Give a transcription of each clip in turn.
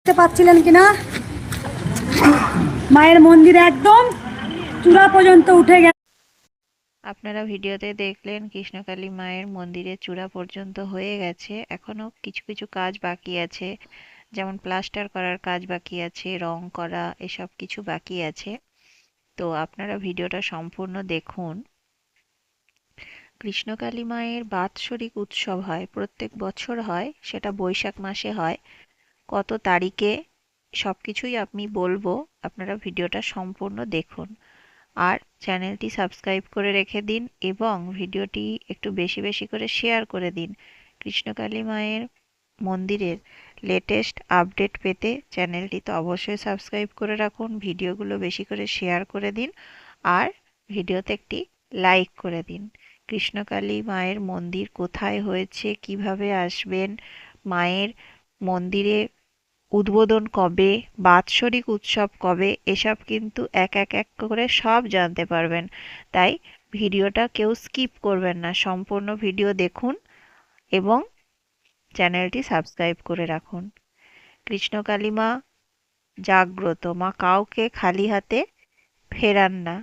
দেখতে পাচ্ছিলেন কিনা মায়ের মন্দির একদম চূড়া পর্যন্ত উঠে গেছে। আপনারা ভিডিওতে দেখলেন কৃষ্ণকালী মায়ের মন্দিরের চূড়া পর্যন্ত হয়ে গেছে। এখনো কিছু কিছু কাজ বাকি আছে, যেমন প্লাস্টার করার কাজ বাকি আছে, রং করা, এসব কিছু বাকি আছে। তো আপনারা ভিডিওটা সম্পূর্ণ দেখুন। কৃষ্ণকালী মায়ের বাৎসরিক উৎসব হয়, প্রত্যেক বছর হয়, সেটা বৈশাখ মাসে হয়। কত তারিখে সবকিছুই আমি বলবো, আপনারা ভিডিওটা সম্পূর্ণ দেখুন। আর চ্যানেলটি সাবস্ক্রাইব করে রেখে দিন এবং ভিডিওটি একটু বেশি বেশি করে শেয়ার করে দিন। কৃষ্ণকালী মায়ের মন্দিরের লেটেস্ট আপডেট পেতে চ্যানেলটি তো অবশ্যই সাবস্ক্রাইব করে রাখুন, ভিডিওগুলো বেশি করে শেয়ার করে দিন আর ভিডিওতে একটি লাইক করে দিন। কৃষ্ণকালী মায়ের মন্দির কোথায় হয়েছে, কিভাবে আসবেন, মায়ের মন্দিরে উদ্বোধন কবে, বাৎসরিক উৎসব কবে, এসব কিন্তু এক এক এক করে সব জানতে পারবেন। তাই ভিডিওটা কেউ স্কিপ করবেন না, সম্পূর্ণ ভিডিও দেখুন এবং চ্যানেলটি সাবস্ক্রাইব করে রাখুন। কৃষ্ণকালী মা জাগ্রত, মা কাউকে খালি হাতে ফেরান না।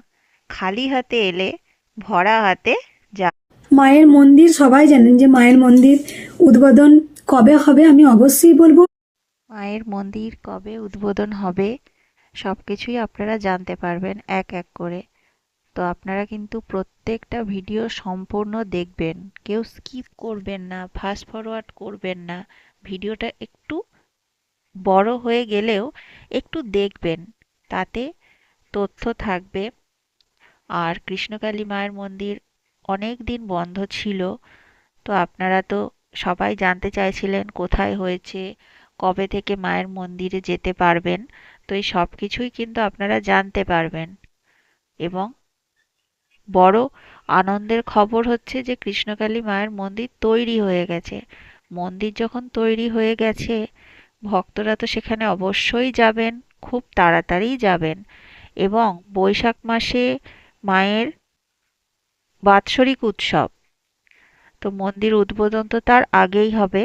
খালি হাতে এলে ভরা হাতে যা। মায়ের মন্দির সবাই জানেন যে মায়ের মন্দির উদ্বোধন কবে হবে আমি অবশ্যই বলবো। মায়ের মন্দির কবে উদ্বোধন হবে সবকিছুই আপনারা জানতে পারবেন এক এক করে। তো আপনারা কিন্তু প্রত্যেকটা ভিডিও সম্পূর্ণ দেখবেন, কেউ স্কিপ করবেন না, ফাস্ট ফরওয়ার্ড করবেন না। ভিডিওটা একটু বড় হয়ে গেলেও একটু দেখবেন, তাতে তথ্য থাকবে। আর কৃষ্ণকালী মায়ের মন্দির অনেক দিন বন্ধ ছিল, তো আপনারা তো সবাই জানতে চাইছিলেন কোথায় হয়েছে, কবে থেকে মায়ের মন্দিরে যেতে পারবেন। তো এই সব কিছুই কিন্তু আপনারা জানতে পারবেন। এবং বড় আনন্দের খবর হচ্ছে যে কৃষ্ণকালী মায়ের মন্দির তৈরি হয়ে গেছে। মন্দির যখন তৈরি হয়ে গেছে, ভক্তরা তো সেখানে অবশ্যই যাবেন, খুব তাড়াতাড়ি যাবেন। এবং বৈশাখ মাসে মায়ের বাৎসরিক উৎসব, তো মন্দির উদ্বোধন তো তার আগেই হবে।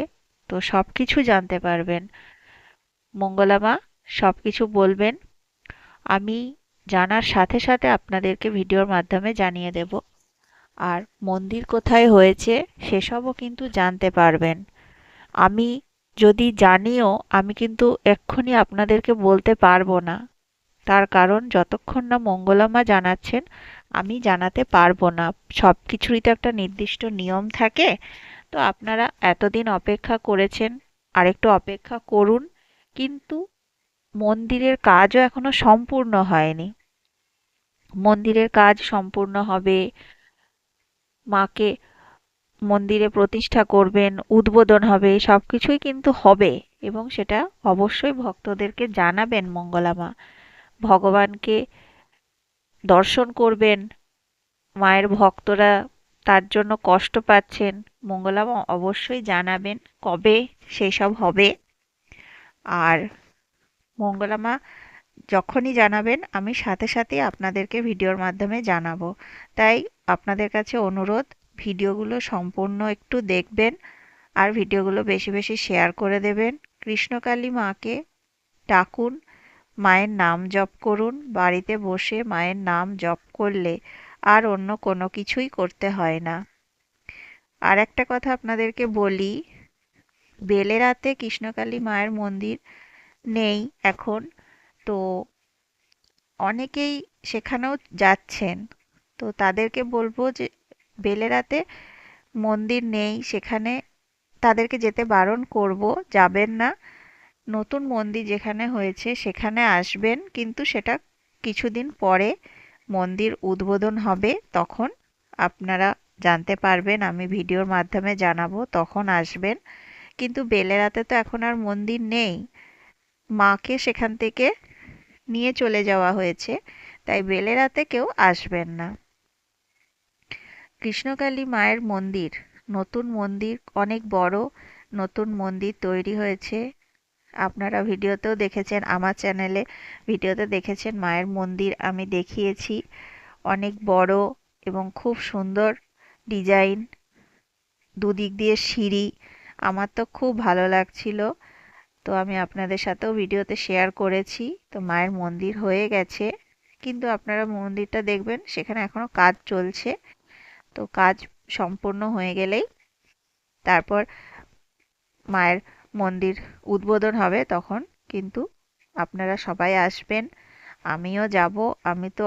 তো সবকিছু জানতে পারবেন, মঙ্গলা মা সবকিছু বলবেন। আমি জানার সাথে সাথে আপনাদেরকে ভিডিওর মাধ্যমে জানিয়ে দেব। আর মন্দির কোথায় হয়েছে সেসবও কিন্তু জানতে পারবেন। আমি যদি জানিও, আমি কিন্তু এক্ষুনি আপনাদেরকে বলতে পারবো না, তার কারণ যতক্ষণ না মঙ্গলা মা জানাচ্ছেন আমি জানাতে পারবো না। সব কিছুরই তো একটা নির্দিষ্ট নিয়ম থাকে। তো আপনারা এতদিন অপেক্ষা করেছেন, আরেকটু অপেক্ষা করুন। কিন্তু মন্দিরের কাজও এখনো সম্পূর্ণ হয়নি। মন্দিরের কাজ সম্পূর্ণ হবে, মাকে মন্দিরে প্রতিষ্ঠা করবেন, উদ্বোধন হবে, সবকিছুই কিন্তু হবে। এবং সেটা অবশ্যই ভক্তদেরকে জানাবেন মঙ্গলা মা। ভগবানকে দর্শন করবেন, মায়ের ভক্তরা তার জন্য কষ্ট পাচ্ছেন, মঙ্গলা মা অবশ্যই জানাবেন কবে সেই সব হবে। আর মঙ্গলা মা যখনই জানাবেন আমি সাথে সাথে আপনাদেরকে ভিডিওর মাধ্যমে জানাবো। তাই আপনাদের কাছে অনুরোধ, ভিডিওগুলো সম্পূর্ণ একটু দেখবেন আর ভিডিওগুলো বেশি বেশি শেয়ার করে দেবেন। কৃষ্ণকালী মাকে ডাকুন, মায়ের নাম জপ করুন। বাড়িতে বসে মায়ের নাম জপ করলে আর অন্য কোনো কিছুই করতে হয় না। আর একটা কথা আপনাদেরকে বলি, বেলেরাতে কৃষ্ণকালী মায়ের মন্দির নেই এখন। তো অনেকেই সেখানেও যাচ্ছেন, তো তাদেরকে বলবো যে বেলেরাতে মন্দির নেই সেখানে, তাদেরকে যেতে বারণ করব, যাবেন না। নতুন মন্দির যেখানে হয়েছে সেখানে আসবেন, কিন্তু সেটা কিছুদিন পরে মন্দির উদ্বোধন হবে, তখন আপনারা জানতে পারবেন, আমি ভিডিওর মাধ্যমে জানাবো, তখন আসবেন। কিন্তু বেলেরাতে তো এখন আর মন্দির নেই, মাকে সেখান থেকে নিয়ে চলে যাওয়া হয়েছে, তাই বেলেরাতে কেউ আসবেন না। কৃষ্ণকালী মায়ের মন্দির, নতুন মন্দির, অনেক বড় নতুন মন্দির তৈরি হয়েছে। আপনারা ভিডিওতেও দেখেছেন, আমার চ্যানেলে ভিডিওতে দেখেছেন, মায়ের মন্দির আমি দেখিয়েছি। অনেক বড় এবং খুব সুন্দর ডিজাইন, দুদিক দিয়ে সিঁড়ি। আমার তো খুব ভালো লাগছিল। তো আমি আপনাদের সাথেও ভিডিওতে শেয়ার করেছি। তো মায়ের মন্দির হয়ে গেছে, কিন্তু আপনারা মন্দিরটা দেখবেন সেখানে এখনো কাজ চলছে। তো কাজ সম্পূর্ণ হয়ে গেলেই তারপর মায়ের মন্দির উদ্বোধন হবে, তখন কিন্তু আপনারা সবাই আসবেন, আমিও যাব। আমি তো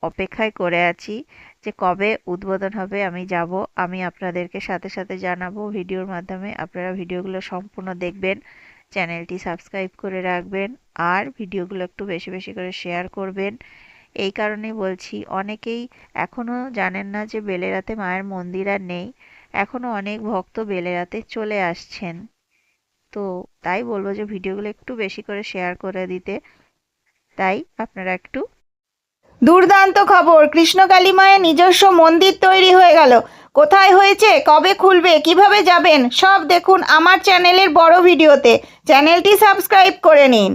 অপেক্ষায় করে আছি যে কবে উদ্বোধন হবে আমি যাব। আমি আপনাদেরকে সাথে সাথে জানাবো ভিডিওর মাধ্যমে। আপনারা ভিডিওগুলো সম্পূর্ণ দেখবেন, চ্যানেলটি সাবস্ক্রাইব করে রাখবেন, আর ভিডিওগুলো একটু বেশি বেশি করে শেয়ার করবেন। এই কারণেই বলছি, অনেকেই এখনো জানেন না যে বেলেরাতে মায়ের মন্দির আর নেই। এখনো অনেক ভক্ত বেলেরাতে চলে আসছেন। তো তাই বলবো যে ভিডিওগুলো একটু বেশি করে শেয়ার করে দিতে। তাই আপনারা একটু। দুর্দান্ত খবর, কৃষ্ণকালী মায়ের নিজস্ব মন্দির তৈরি হয়ে গেল। কোথায় হয়েছে, কবে খুলবে, কিভাবে যাবেন, সব দেখুন আমার চ্যানেলের বড় ভিডিওতে। চ্যানেলটি সাবস্ক্রাইব করে নিন।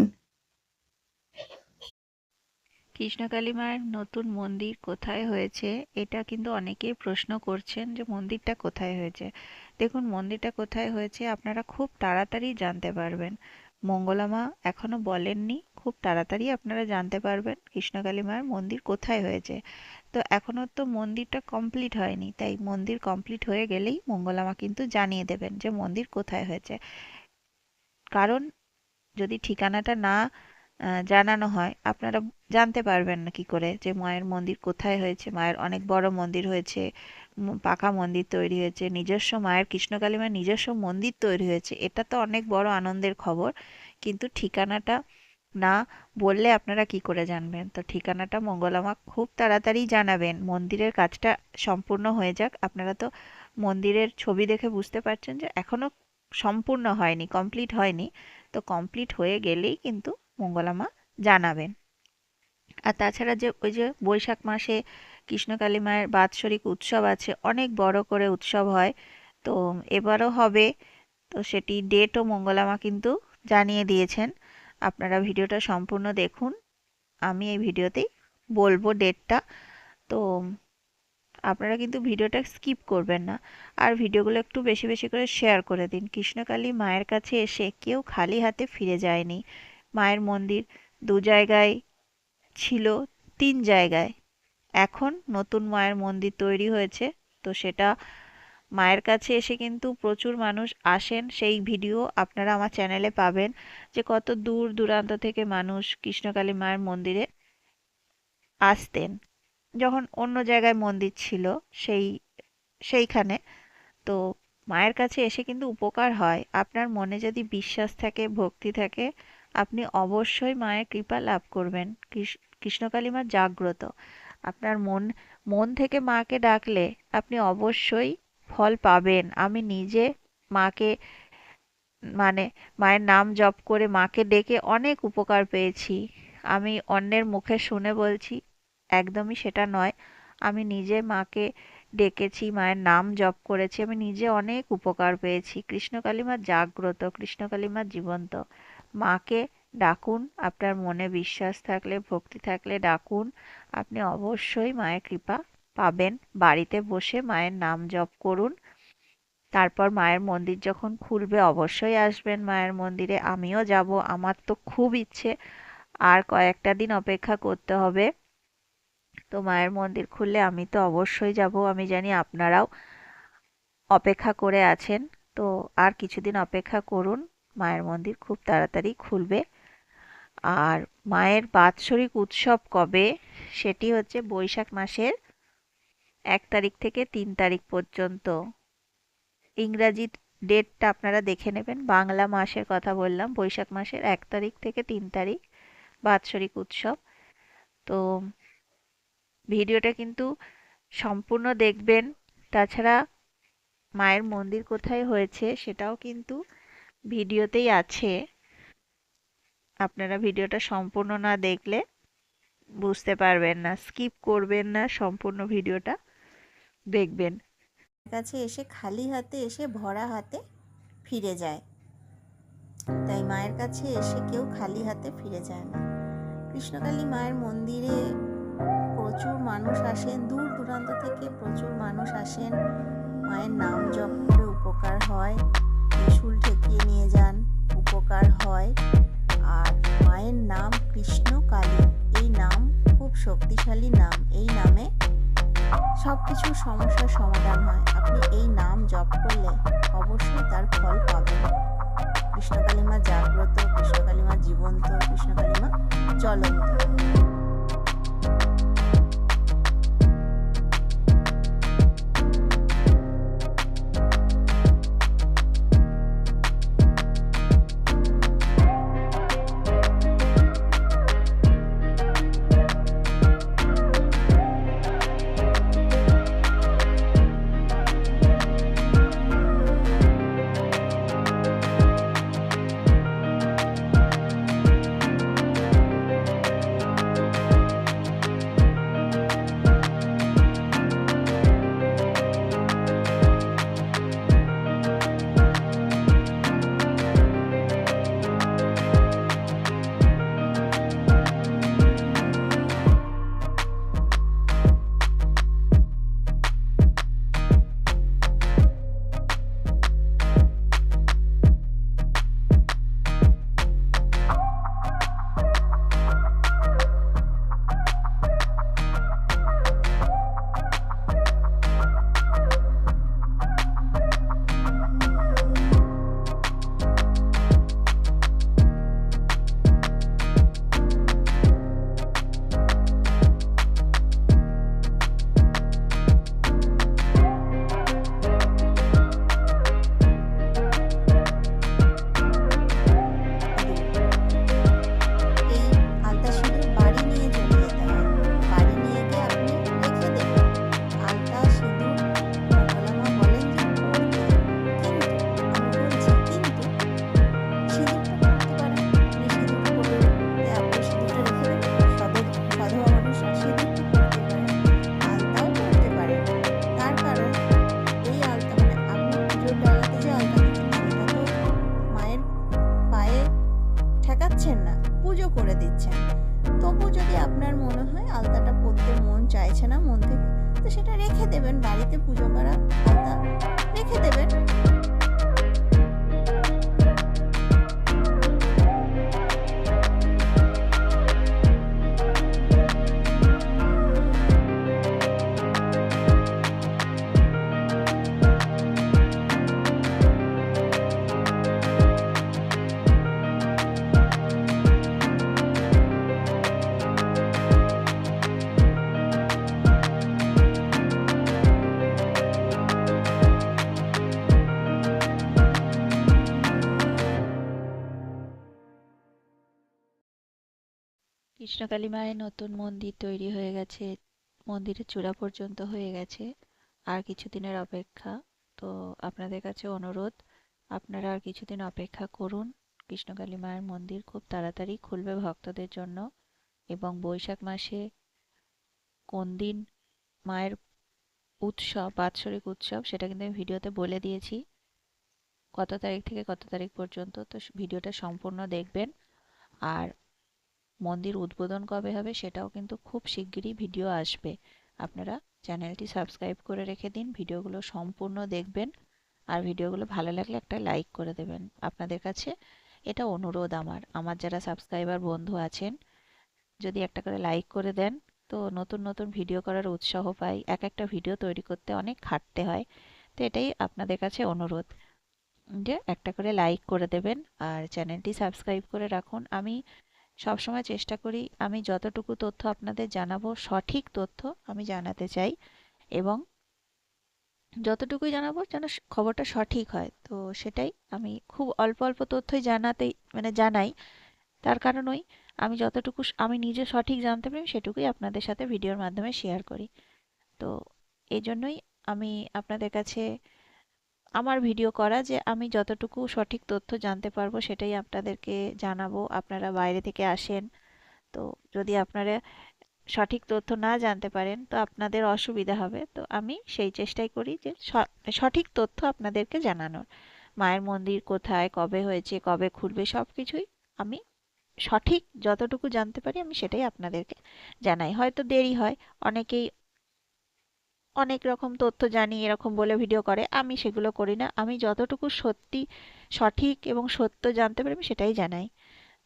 কৃষ্ণকালী মায়ের নতুন মন্দির কোথায় হয়েছে, এটা কিন্তু অনেকেই প্রশ্ন করছেন যে মন্দিরটা কোথায় হয়েছে। দেখুন, মন্দিরটা কোথায় হয়েছে আপনারা খুব তাড়াতাড়ি জানতে পারবেন। মঙ্গলা মা এখনো বলেননি, খুব তাড়াতাড়ি আপনারা জানতে পারবেন কৃষ্ণকালী মায়ের মন্দির কোথায় হয়েছে। তো এখনো তো মন্দিরটা কমপ্লিট হয়নি, তাই মন্দির কমপ্লিট হয়ে গেলেই মঙ্গলা মা কিন্তু জানিয়ে দেবেন যে মন্দির কোথায় হয়েছে। কারণ যদি ঠিকানাটা না জানানো হয়, আপনারা জানতে পারবেন না কি করে যে মায়ের মন্দির কোথায় হয়েছে। মায়ের অনেক বড় মন্দির হয়েছে, পাকা মন্দির তৈরি হয়েছে, নিজস্ব মায়ের কৃষ্ণকালী মায়ের নিজস্ব মন্দির তৈরি হয়েছে, এটা তো অনেক বড় আনন্দের খবর। কিন্তু ঠিকানাটা না বললে আপনারা কি করে জানবেন? তো ঠিকানাটা মঙ্গলা মা খুব তাড়াতাড়ি জানাবেন। মন্দিরের কাজটা সম্পূর্ণ হয়ে যাক। আপনারা তো মন্দিরের ছবি দেখে বুঝতে পারছেন যে এখনো সম্পূর্ণ হয়নি, কমপ্লিট হয়নি। তো কমপ্লিট হয়ে গেলেই কিন্তু মঙ্গলা মা জানাবেন। আর তাছাড়া যে ওই যে বৈশাখ মাসে কৃষ্ণকালী মায়ের বাৎসরিক উৎসব আছে, অনেক বড় করে উৎসব হয়। তো এবারও হবে। তো সেটি ডেটও মঙ্গলা মা কিন্তু জানিয়ে দিয়েছেন। আপনারা ভিডিওটা সম্পূর্ণ দেখুন, আমি এই ভিডিওতেই বলবো ডেটটা। তো আপনারা কিন্তু ভিডিওটা স্কিপ করবেন না, আর ভিডিওগুলো একটু বেশি বেশি করে শেয়ার করে দিন। কৃষ্ণকালী মায়ের কাছে এসে কেউ খালি হাতে ফিরে যায়নি। মায়ের মন্দির 2 জায়গায় ছিল, 3 জায়গায়। এখন নতুন মায়ের মন্দির তৈরি হয়েছে। তো সেটা মায়ের কাছে এসে কিন্তু প্রচুর মানুষ আসেন, সেই ভিডিও আপনারা আমার চ্যানেলে পাবেন যে কত দূর দূরান্ত থেকে মানুষ কৃষ্ণকালী মায়ের মন্দিরে আসতেন। যখন অন্য জায়গায় মন্দির ছিল সেই সেইখানে। তো মায়ের কাছে এসে কিন্তু উপকার হয়। আপনার মনে যদি বিশ্বাস থাকে, ভক্তি থাকে, আপনি অবশ্যই মায়ের কৃপা লাভ করবেন। কৃষ্ণকালী মা জাগ্রত। আপনার মন মন থেকে মাকে ডাকলে আপনি অবশ্যই ফল পাবেন। আমি নিজে মাকে মানে মায়ের নাম জপ করে মাকে ডেকে অনেক উপকার পেয়েছি। আমি অন্যের মুখে শুনে বলছি, একদমই সেটা নয়। আমি নিজে মাকে ডেকেছি, মায়ের নাম জপ করেছি, আমি নিজে অনেক উপকার পেয়েছি। কৃষ্ণকালী মা জাগ্রত, কৃষ্ণকালী মা জীবন্ত। মাকে ডাকুন, আপনার মনে বিশ্বাস থাকলে, ভক্তি থাকলে ডাকুন, আপনি অবশ্যই মায়ের কৃপা পাবেন। বাড়িতে বসে মায়ের নাম জপ করুন। তারপর মায়ের মন্দির যখন খুলবে অবশ্যই আসবেন মায়ের মন্দিরে। আমিও যাব, আমার তো খুব ইচ্ছে। আর কয়েকটা দিন অপেক্ষা করতে হবে। তো মায়ের মন্দির খুললে আমি তো অবশ্যই যাব। আমি জানি আপনারাও অপেক্ষা করে আছেন। তো আর কিছুদিন অপেক্ষা করুন, মায়ের মন্দির খুব তাড়াতাড়ি খুলবে। আর মায়ের বাৎসরিক উৎসব কবে, সেটি হচ্ছে বৈশাখ মাসের 1 তারিখ থেকে 3 তারিখ পর্যন্ত। ইংরাজি ডেটটা আপনারা দেখে নেবেন, বাংলা মাসের কথা বললাম। বৈশাখ মাসের 1 তারিখ থেকে 3 তারিখ বাৎসরিক উৎসব। তো ভিডিওটা কিন্তু সম্পূর্ণ দেখবেন। তাছাড়া মায়ের মন্দির কোথায় হয়েছে সেটাও কিন্তু ভিডিওতেই আছে। আপনারা ভিডিওটা সম্পূর্ণ না দেখলে বুঝতে পারবেন না, স্কিপ করবেন না, সম্পূর্ণ ভিডিওটা দেখবেন। কাছে এসে খালি হাতে এসে ভরা হাতে ফিরে যায়। তাই মায়ের কাছে এসে কেউ খালি হাতে ফিরে যায় না। কৃষ্ণকালী মায়ের মন্দিরে প্রচুর মানুষ আসেন, দূর দূরান্ত থেকে প্রচুর মানুষ আসেন। মায়ের নাম জপ করে উপকার হয়। ত্রিশূল ঠেকিয়ে নিয়ে যান, উপকার হয়। আর মায়ের নাম কৃষ্ণ কালী, এই নাম খুব শক্তিশালী নাম। এই নামে সব কিছুর সমস্যার সমাধান হয়। আপনি এই নাম জপ করলে অবশ্যই তার ফল পাবেন। কৃষ্ণকালী মা জাগ্রত, কৃষ্ণকালী মা জীবন্ত, কৃষ্ণকালী মা জ্বলন্ত। পুজো করে দিচ্ছেন। তবু যদি আপনার মনে হয় আলতাটা পরতে মন চাইছে না মন থেকে, তো সেটা রেখে দেবেন। বাড়িতে পুজো করা আলতা রেখে দেবেন। কৃষ্ণকালী মায়ের নতুন মন্দির তৈরি হয়ে গেছে, মন্দিরের চূড়া পর্যন্ত হয়ে গেছে। আর কিছুদিনের অপেক্ষা। তো আপনাদের কাছে অনুরোধ, আপনারা আর কিছুদিন অপেক্ষা করুন। কৃষ্ণকালী মায়ের মন্দির খুব তাড়াতাড়ি খুলবে ভক্তদের জন্য। এবং বৈশাখ মাসে কোন দিন মায়ের উৎসব, বাৎসরিক উৎসব, সেটা কিন্তু আমি ভিডিওতে বলে দিয়েছি কত তারিখ থেকে কত তারিখ পর্যন্ত। তো ভিডিওটা সম্পূর্ণ দেখবেন। আর মন্দির উদ্বোধন কবে হবে সেটাও কিন্তু খুব শিগগিরই ভিডিও আসবে। আপনারা চ্যানেলটি সাবস্ক্রাইব করে রেখে দিন, ভিডিওগুলো সম্পূর্ণ দেখবেন। আর ভিডিওগুলো ভালো লাগলে একটা লাইক করে দেবেন। আপনাদের কাছে এটা অনুরোধ আমার, আমার যারা সাবস্ক্রাইবার বন্ধু আছেন, যদি একটা করে লাইক করে দেন তো নতুন নতুন ভিডিও করার উৎসাহ পাই। এক একটা ভিডিও তৈরি করতে অনেক খাটতে হয়। তো এটাই আপনাদের কাছে অনুরোধ যে একটা করে লাইক করে দেবেন আর চ্যানেলটি সাবস্ক্রাইব করে রাখুন। আমি সবসময় চেষ্টা করি আমি যতটুকু তথ্য আপনাদের জানাবো সঠিক তথ্য আমি জানাতে চাই, এবং যতটুকুই জানাবো যেন খবরটা সঠিক হয়। তো সেটাই আমি খুব অল্প অল্প তথ্যই জানাই। তার কারণ ওই আমি যতটুকু আমি নিজে সঠিক জানতে পারি সেটুকুই আপনাদের সাথে ভিডিওর মাধ্যমে শেয়ার করি। তো এই জন্যই আমি আপনাদের কাছে আমার ভিডিও করা, যে আমি যতটুকু সঠিক তথ্য জানতে পারবো সেটাই আপনাদেরকে জানাবো। আপনারা বাইরে থেকে আসেন, তো যদি আপনারা সঠিক তথ্য না জানতে পারেন তো আপনাদের অসুবিধা হবে। তো আমি সেই চেষ্টাই করি যে সঠিক তথ্য আপনাদেরকে জানানোর। মায়ের মন্দির কোথায়, কবে হয়েছে, কবে খুলবে, সব কিছুই আমি সঠিক যতটুকু জানতে পারি আমি সেটাই আপনাদেরকে জানাই। হয়তো দেরি হয়, অনেকেই অনেক রকম তথ্য জানি এরকম বলে ভিডিও করে, আমি সেগুলো করি না। আমি যতটুকু সত্যি, সঠিক এবং সত্য জানতে পারি আমি সেটাই জানাই।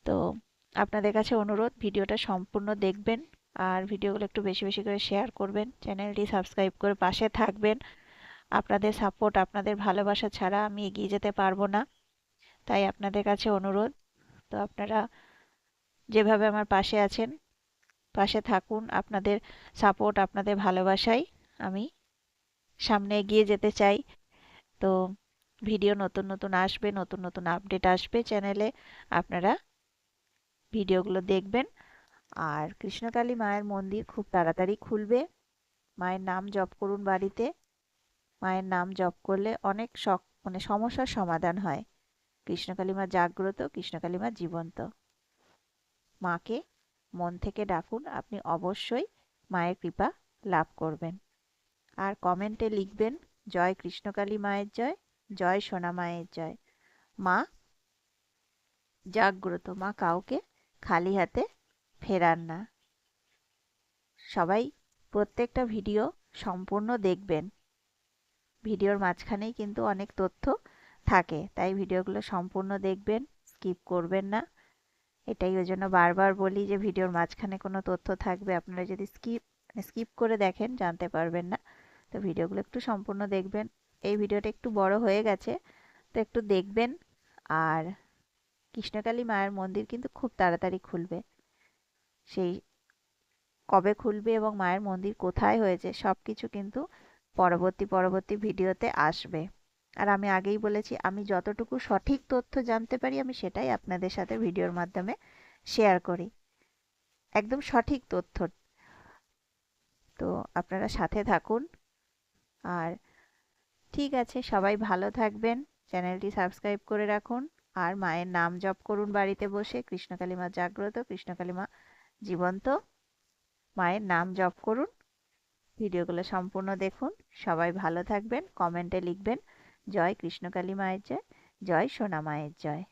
তো আপনাদের কাছে অনুরোধ, ভিডিওটা সম্পূর্ণ দেখবেন আর ভিডিওগুলো একটু বেশি বেশি করে শেয়ার করবেন, চ্যানেলটি সাবস্ক্রাইব করে পাশে থাকবেন। আপনাদের সাপোর্ট, আপনাদের ভালোবাসা ছাড়া আমি এগিয়ে যেতে পারবো না, তাই আপনাদের কাছে অনুরোধ। তো আপনারা যেভাবে আমার পাশে আছেন, পাশে থাকুন। আপনাদের সাপোর্ট, আপনাদের ভালোবাসায় আমি সামনে এগিয়ে যেতে চাই। তো ভিডিও নতুন নতুন আসবে, নতুন নতুন আপডেট আসবে চ্যানেলে, আপনারা ভিডিওগুলো দেখবেন। আর কৃষ্ণকালী মায়ের মন্দির খুব তাড়াতাড়ি খুলবে। মায়ের নাম জপ করুন বাড়িতে। মায়ের নাম জপ করলে অনেক মানে সমস্যার সমাধান হয়। কৃষ্ণকালী মা জাগ্রত, কৃষ্ণকালী মা জীবন্ত। মাকে মন থেকে ডাকুন, আপনি অবশ্যই মায়ের কৃপা লাভ করবেন। আর কমেন্টে লিখবেন, জয় কৃষ্ণকালী মায়ের জয়, জয় সোনা মায়ের জয়। মা জাগ্রত, মা কাউকে খালি হাতে ফেরান না। সবাই প্রত্যেকটা ভিডিও সম্পূর্ণ দেখবেন। ভিডিওর মাঝখানেই কিন্তু অনেক তথ্য থাকে, তাই ভিডিওগুলো সম্পূর্ণ দেখবেন, স্কিপ করবেন না। এটাই ওই জন্য বারবার বলি যে ভিডিওর মাঝখানে কোনো তথ্য থাকবে, আপনারা যদি স্কিপ করে দেখেন জানতে পারবেন না। তো ভিডিওগুলো একটু সম্পূর্ণ দেখবেন। এই ভিডিওটা একটু বড় হয়ে গেছে, তো একটু দেখবেন। আর কৃষ্ণকালী মায়ের মন্দির কিন্তু খুব তাড়াতাড়ি খুলবে। সেই কবে খুলবে এবং মায়ের মন্দির কোথায় হয়েছে সব কিছু কিন্তু পরবর্তী ভিডিওতে আসবে। আর আমি আগেই বলেছি, আমি যতটুকু সঠিক তথ্য জানতে পারি আমি সেটাই আপনাদের সাথে ভিডিওর মাধ্যমে শেয়ার করি, একদম সঠিক তথ্য। তো আপনারা সাথে থাকুন। আর ঠিক আছে, সবাই ভালো থাকবেন, চ্যানেলটি সাবস্ক্রাইব করে রাখুন। আর মায়ের নাম জপ করুন বাড়িতে বসে। কৃষ্ণকালী মা জাগ্রত, কৃষ্ণকালী মা জীবন্ত। মায়ের নাম জপ করুন, ভিডিওগুলো সম্পূর্ণ দেখুন। সবাই ভালো থাকবেন, কমেন্টে লিখবেন, জয় কৃষ্ণকালী মায়ের জয়, জয় সোনা মায়ের জয়।